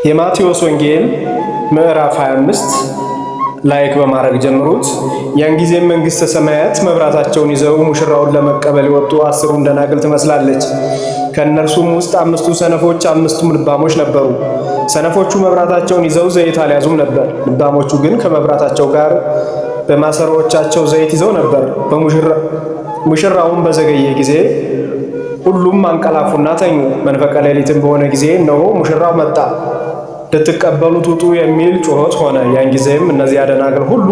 የማቴዎስ ወንጌል ምዕራፍ 25 ላይክ በማድረግ ጀምሩት። ያን ጊዜ መንግሥተ ሰማያት መብራታቸውን ይዘው ሙሽራውን ለመቀበል የወጡ 10 ደናግል ትመስላለች። ከእነርሱም ውስጥ 5 ሰነፎች 5 ልባሞች ነበሩ። ሰነፎቹ መብራታቸውን ይዘው ዘይት አልያዙም ነበር። ልባሞቹ ግን ከመብራታቸው ጋር በማሰሮዎቻቸው ዘይት ይዘው ነበር። ሙሽራውን በዘገየ ጊዜ ሁሉም አንቀላፉና ተኙ። መንፈቀ ሌሊትም በሆነ ጊዜ እነሆ ሙሽራው መጣ፣ ልትቀበሉት ውጡ የሚል ጩኸት ሆነ። ያን ጊዜም እነዚያ ደናግል ሁሉ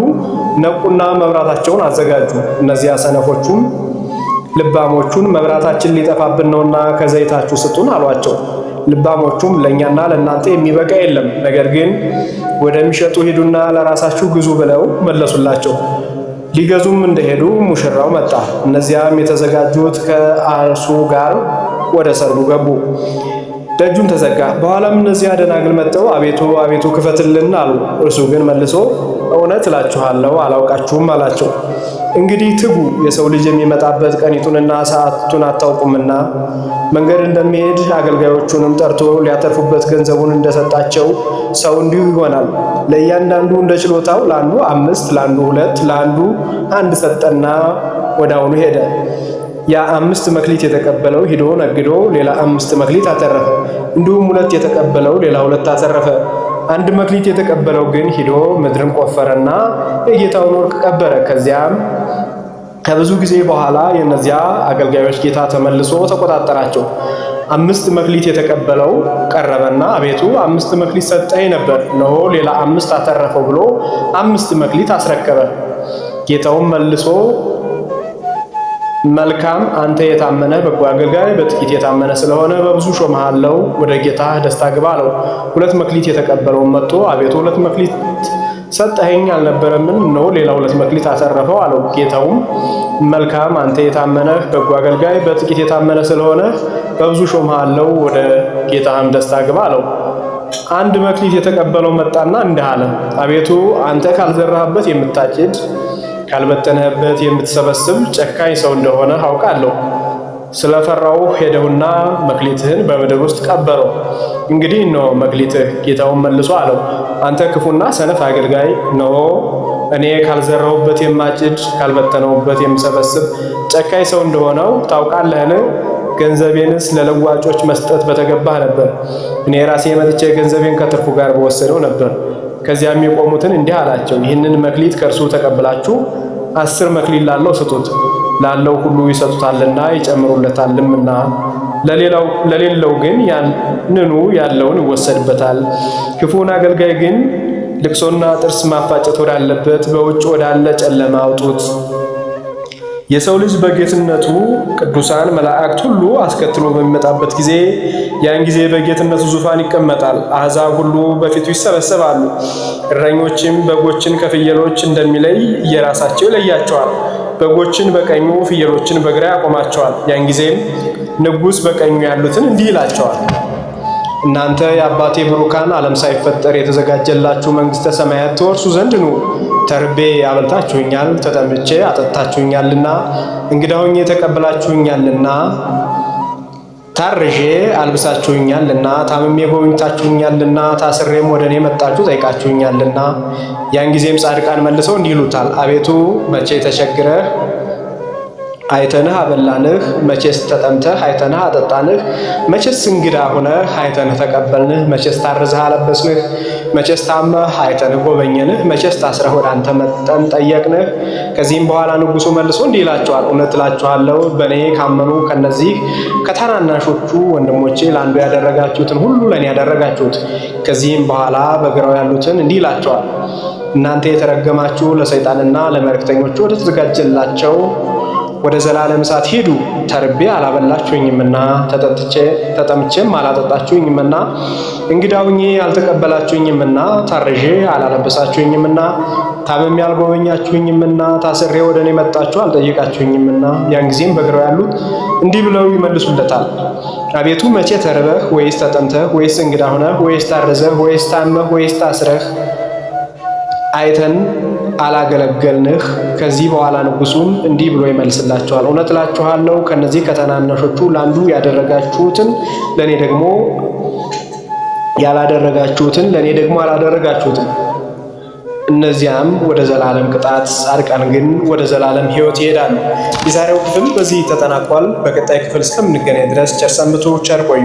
ነቁና መብራታቸውን አዘጋጁ። እነዚያ ሰነፎቹም ልባሞቹን መብራታችን ሊጠፋብን ነውና ከዘይታችሁ ስጡን አሏቸው። ልባሞቹም ለእኛና ለእናንተ የሚበቃ የለም፣ ነገር ግን ወደሚሸጡ ሂዱና ለራሳችሁ ግዙ ብለው መለሱላቸው። ሊገዙም እንደሄዱ ሙሽራው መጣ። እነዚያም የተዘጋጁት ከእርሱ ጋር ወደ ሰርጉ ገቡ። ደጁን ተዘጋ። በኋላም እነዚያ ደናግል መጥተው አቤቱ አቤቱ ክፈትልን አሉ። እርሱ ግን መልሶ እውነት እላችኋለሁ አላውቃችሁም አላቸው። እንግዲህ ትጉ፣ የሰው ልጅ የሚመጣበት ቀኒቱንና ሰዓቱን አታውቁምና። መንገድ እንደሚሄድ አገልጋዮቹንም ጠርቶ ሊያተርፉበት ገንዘቡን እንደሰጣቸው ሰው እንዲሁ ይሆናል። ለእያንዳንዱ እንደ ችሎታው፣ ለአንዱ 5፣ ለአንዱ 2፣ ለአንዱ 1 ሰጠና ወዲያውኑ ሄደ። ያ 5 መክሊት የተቀበለው ሂዶ ነግዶ ሌላ 5 መክሊት አተረፈ። እንዲሁም 2 የተቀበለው ሌላ 2 አተረፈ። 1 መክሊት የተቀበለው ግን ሂዶ ምድርን ቆፈረና የጌታውን ወርቅ ቀበረ። ከዚያም ከብዙ ጊዜ በኋላ የእነዚያ አገልጋዮች ጌታ ተመልሶ ተቆጣጠራቸው። 5 መክሊት የተቀበለው ቀረበና አቤቱ 5 መክሊት ሰጠኸኝ ነበር፣ እነሆ ሌላ 5 አተረፈው ብሎ 5 መክሊት አስረከበ። ጌታውም መልሶ መልካም አንተ የታመነ በጎ አገልጋይ፣ በጥቂት የታመነ ስለሆነ በብዙ ሾመሃለሁ፣ ወደ ጌታህ ደስታ ግባ አለው። 2 መክሊት የተቀበለውን መጥቶ አቤቱ 2 መክሊት ሰጠኸኝ አልነበረምን? እነሆ ሌላ 2 መክሊት አተረፈው አለው። ጌታውም መልካም አንተ የታመነ በጎ አገልጋይ፣ በጥቂት የታመነ ስለሆነ በብዙ ሾመሃለሁ፣ ወደ ጌታህም ደስታ ግባ አለው። 1 መክሊት የተቀበለው መጣና እንዲህ አለ፣ አቤቱ አንተ ካልዘራህበት የምታጭድ ካልበተነህበት የምትሰበስብ ጨካኝ ሰው እንደሆነ አውቃለሁ። ስለፈራው ሄደውና መክሊትህን በምድር ውስጥ ቀበረው። እንግዲህ እነሆ መክሊትህ። ጌታውን መልሶ አለው፣ አንተ ክፉና ሰነፍ አገልጋይ፣ እነሆ እኔ ካልዘራሁበት የማጭድ ካልበተነውበት የምሰበስብ ጨካኝ ሰው እንደሆነው ታውቃለህን? ገንዘቤንስ ለለዋጮች መስጠት በተገባህ ነበር። እኔ ራሴ መጥቼ ገንዘቤን ከትርፉ ጋር በወሰደው ነበር። ከዚያም የቆሙትን እንዲህ አላቸው፣ ይህንን መክሊት ከእርሱ ተቀብላችሁ 10 መክሊት ላለው ስጡት፣ ላለው ሁሉ ይሰጡታልና ይጨምሩለታልምና፣ ለሌለው ግን ያንኑ ያለውን ይወሰድበታል። ክፉን አገልጋይ ግን ልቅሶና ጥርስ ማፋጨት ወዳለበት በውጭ ወዳለ ጨለማ አውጡት። የሰው ልጅ በጌትነቱ ቅዱሳን መላእክት ሁሉ አስከትሎ በሚመጣበት ጊዜ ያን ጊዜ በጌትነቱ ዙፋን ይቀመጣል። አሕዛብ ሁሉ በፊቱ ይሰበሰባሉ። እረኞችም በጎችን ከፍየሎች እንደሚለይ እየራሳቸው ይለያቸዋል። በጎችን በቀኙ ፍየሎችን በግራ ያቆማቸዋል። ያን ጊዜም ንጉሥ በቀኙ ያሉትን እንዲህ ይላቸዋል፣ እናንተ የአባቴ ብሩካን ዓለም ሳይፈጠር የተዘጋጀላችሁ መንግሥተ ሰማያት ትወርሱ ዘንድ ኑ። ተርቤ አበልታችሁኛል፣ ተጠምቼ አጠጥታችሁኛልና፣ እንግዳ ሆኜ ተቀብላችሁኛልና፣ ታርዤ አልብሳችሁኛልና፣ ታምሜ ጎብኝታችሁኛልና፣ ታስሬም ወደ እኔ መጣችሁ ጠይቃችሁኛልና። ያን ጊዜም ጻድቃን መልሰው እንዲህ ይሉታል፣ አቤቱ መቼ ተቸግረህ አይተንህ አበላንህ? መቼስ ተጠምተህ አይተንህ አጠጣንህ? መቼስ እንግዳ ሆነህ አይተንህ ተቀበልንህ? መቼስ ታርዘህ አለበስንህ? መቼስ ታመህ አይተንህ ጎበኘንህ? መቼስ ታስረህ ወደ አንተ መጠን ጠየቅንህ? ከዚህም በኋላ ንጉሡ መልሶ እንዲህ ይላቸዋል፣ እውነት እላችኋለሁ በእኔ ካመኑ ከነዚህ ከታናናሾቹ ወንድሞቼ ለአንዱ ያደረጋችሁትን ሁሉ ለእኔ ያደረጋችሁት። ከዚህም በኋላ በግራው ያሉትን እንዲህ ይላቸዋል፣ እናንተ የተረገማችሁ ለሰይጣንና ለመልእክተኞቹ ወደ ተዘጋጀላቸው ወደ ዘላለም እሳት ሂዱ። ተርቤ አላበላችሁኝምና፣ ተጠምቼም አላጠጣችሁኝምና፣ እንግዳ ሆኜ አልተቀበላችሁኝምና፣ ታርዤ አላለበሳችሁኝምና፣ ታምሜ አልጎበኛችሁኝምና፣ ታስሬ ወደ እኔ መጣችሁ አልጠየቃችሁኝምና። ያን ጊዜም በግራው ያሉት እንዲህ ብለው ይመልሱለታል፣ አቤቱ መቼ ተርበህ ወይስ ተጠምተህ ወይስ እንግዳ ሆነህ ወይስ ታርዘህ ወይስ ታመህ ወይስ ታስረህ አይተን አላገለገልንህ? ከዚህ በኋላ ንጉሡም እንዲህ ብሎ ይመልስላቸዋል፣ እውነት እላችኋለሁ ከነዚህ ከተናናሾቹ ለአንዱ ያደረጋችሁትን ለእኔ ደግሞ ያላደረጋችሁትን ለእኔ ደግሞ አላደረጋችሁትም። እነዚያም ወደ ዘላለም ቅጣት፣ ጻድቃን ግን ወደ ዘላለም ሕይወት ይሄዳሉ። የዛሬው ክፍል በዚህ ተጠናቋል። በቀጣይ ክፍል እስከምንገናኝ ድረስ ቸር ሰንብቱ፣ ቸር ቆዩ።